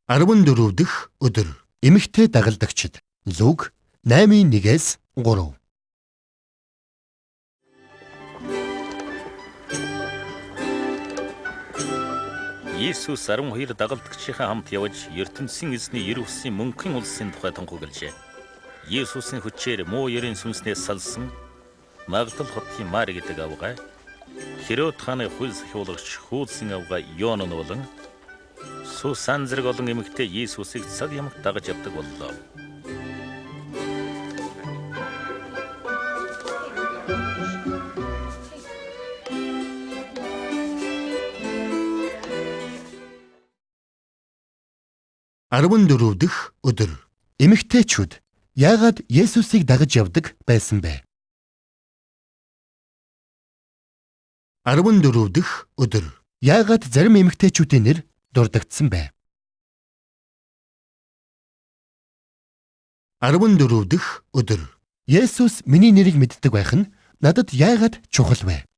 14 дэх өдөр эмэгтэй дагалдагчид Луг 8:1-3. Есүс 12 дагалдагчийнхаа хамт явж ертөнцийн эзний Иерусалим мөнхийн улсын тухай тунхаглажээ. Есүсийн хүчээр муу ерийн сүнснээс салсан Магдал хотын Мари гэдэг авгай, Херод хааны хууль сахиулагч Хүүлсийн авгай Йоон болон Сусан зэрэг олон эмэгтэй Есүсийг цаг ямагт дагаж явдаг боллоо. Арван дэх өдөр эмэгтэйчүүд яагаад Есүсийг дагаж явдаг байсан бэ? 14 дэх өдөр яагаад зарим эмэгтэйчүүдийн нэр дурддагдсан бэ? 14 дэх өдөр Есүс миний нэрийг мэддэг байх нь надад яагаад чухал вэ?